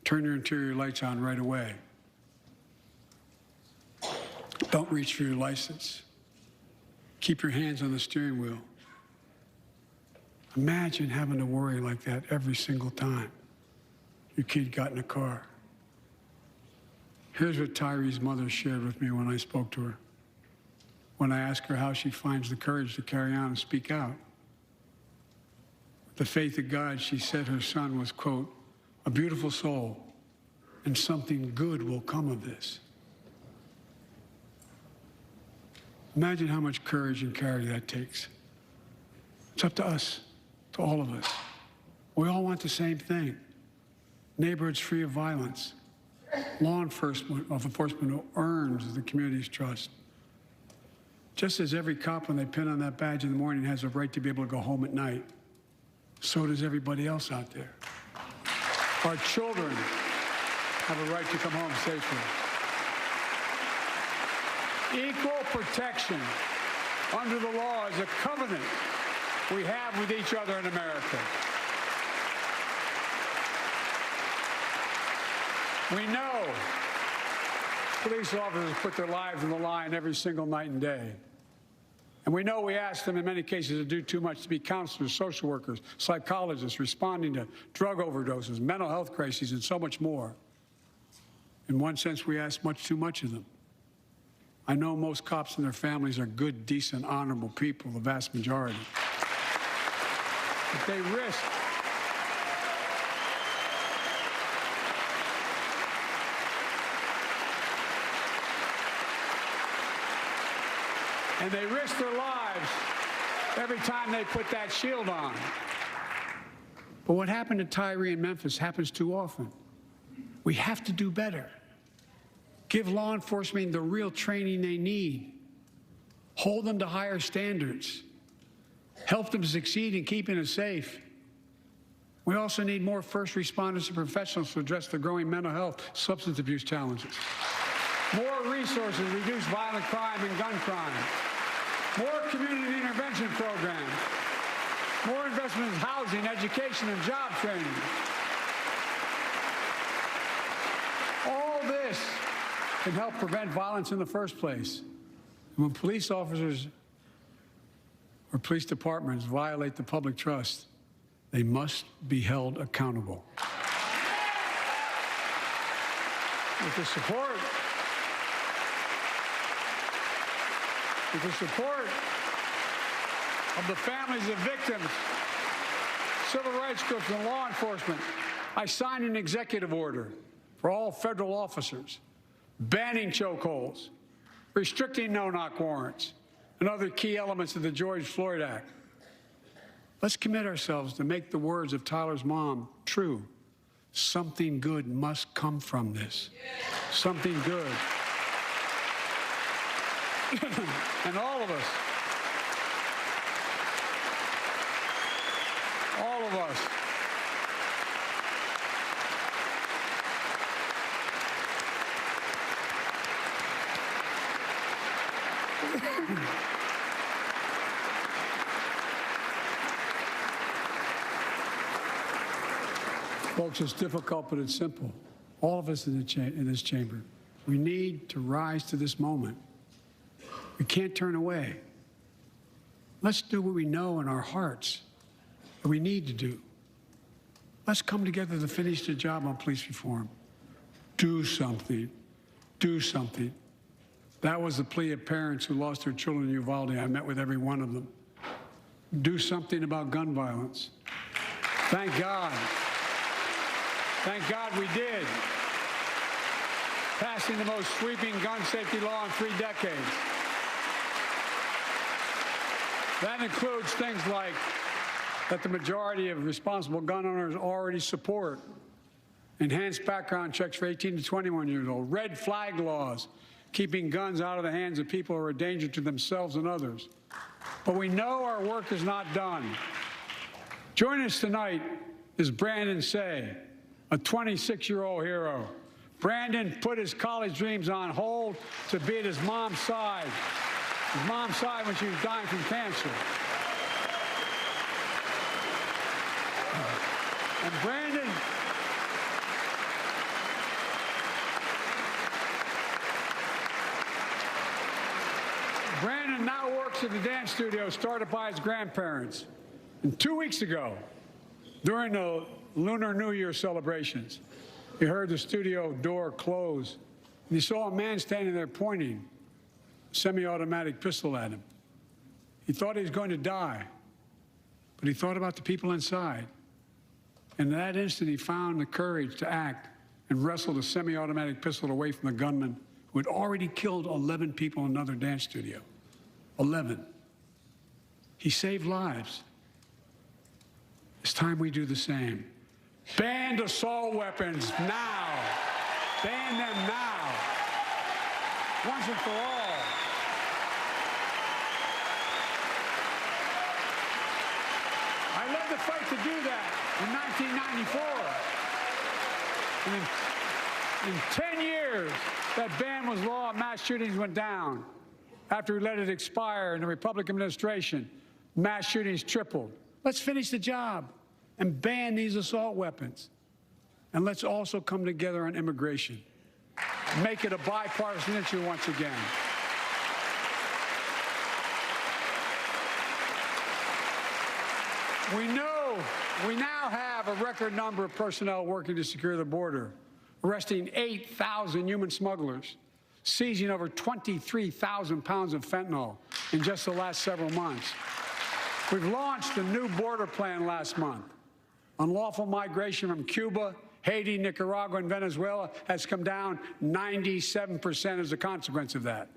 F: turn your interior lights on right away. Don't reach for your license. Keep your hands on the steering wheel. Imagine having to worry like that every single time your kid got in a car. Here's what Tyree's mother shared with me when I spoke to her. When I asked her how she finds the courage to carry on and speak out. With the faith of God, she said her son was, quote, a beautiful soul, and something good will come of this. Imagine how much courage and character that takes. It's up to us, to all of us. We all want the same thing. Neighborhoods free of violence. Law enforcement who earns the community's trust. Just as every cop, when they pin on that badge in the morning, has a right to be able to go home at night, so does everybody else out there. Our children have a right to come home safely. Equal protection under the law is a covenant we have with each other in America. We know police officers put their lives on the line every single night and day. And we know we ask them in many cases to do too much, to be counselors, social workers, psychologists, responding to drug overdoses, mental health crises, and so much more. In one sense, we ask much too much of them. I know most cops and their families are good, decent, honorable people, the vast majority. But they risk their lives every time they put that shield on. But what happened to Tyree in Memphis happens too often. We have to do better. Give law enforcement the real training they need. Hold them to higher standards. Help them succeed in keeping us safe. We also need more first responders and professionals to address the growing mental health, substance abuse challenges. More resources to reduce violent crime and gun crime. More community intervention programs. More investment in housing, education, and job training. All this can help prevent violence in the first place. And when police officers or police departments violate the public trust, they must be held accountable. With the support of the families of victims, civil rights groups, and law enforcement, I signed an executive order for all federal officers, banning chokeholds, restricting no-knock warrants, and other key elements of the George Floyd Act. Let's commit ourselves to make the words of Tyler's mom true. Something good must come from this. Something good. And all of us, folks, it's difficult, but it's simple. All of us in this chamber, we need to rise to this moment. We can't turn away. Let's do what we know in our hearts that we need to do. Let's come together to finish the job on police reform. Do something. Do something. That was the plea of parents who lost their children in Uvalde. I met with every one of them. Do something about gun violence. Thank God. Thank God we did. Passing the most sweeping gun safety law in 3 decades. That includes things like that the majority of responsible gun owners already support. Enhanced background checks for 18 to 21 years old. Red flag laws, keeping guns out of the hands of people who are a danger to themselves and others. But we know our work is not done. Joining us tonight is Brandon Say, a 26-year-old hero. Brandon put his college dreams on hold to be at his mom's side. His mom's side when she was dying from cancer. And Brandon now works at the dance studio started by his grandparents. And 2 weeks ago, during the Lunar New Year celebrations, he heard the studio door close, and he saw a man standing there pointing a semi-automatic pistol at him. He thought he was going to die, but he thought about the people inside. And in that instant, he found the courage to act and wrestled a semi-automatic pistol away from the gunman who had already killed 11 people in another dance studio. 11. He saved lives. It's time we do the same. Ban assault weapons now. Ban them now. Once and for all. I led the fight to do that in 1994. And in 10 years, that ban was law and mass shootings went down. After we let it expire in the Republican administration, mass shootings tripled. Let's finish the job and ban these assault weapons. And let's also come together on immigration. Make it a bipartisan issue once again. We now have a record number of personnel working to secure the border, arresting 8,000 human smugglers, seizing over 23,000 pounds of fentanyl in just the last several months. We've launched a new border plan last month. Unlawful migration from Cuba, Haiti, Nicaragua, and Venezuela has come down 97% as a consequence of that.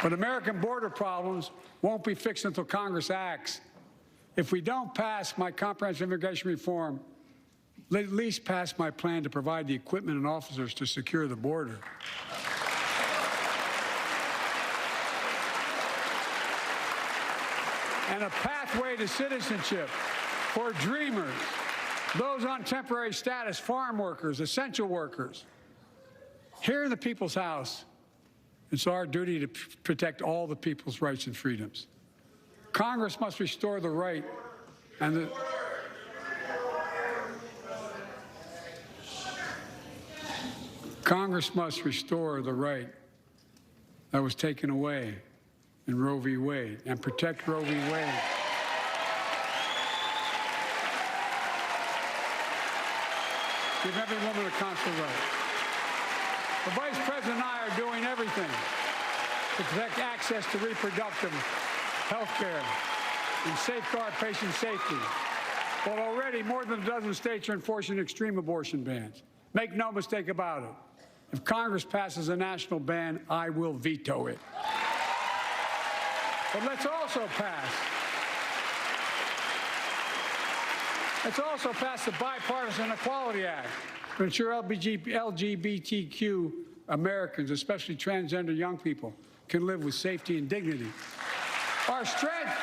F: But American border problems won't be fixed until Congress acts. If we don't pass my comprehensive immigration reform, at least pass my plan to provide the equipment and officers to secure the border. And a pathway to citizenship for dreamers, those on temporary status, farm workers, essential workers. Here in the People's House, it's our duty to protect all the people's rights and freedoms. Congress must restore the right and the... Congress must restore the right that was taken away in Roe v. Wade and protect Roe v. Wade. Give every woman a constitutional right. The Vice President and I are doing everything to protect access to reproductive health care and safeguard patient safety. Well, already more than a dozen states are enforcing extreme abortion bans. Make no mistake about it. If Congress passes a national ban, I will veto it. But let's also pass the Bipartisan Equality Act to ensure LGBTQ Americans, especially transgender young people, can live with safety and dignity. Our strength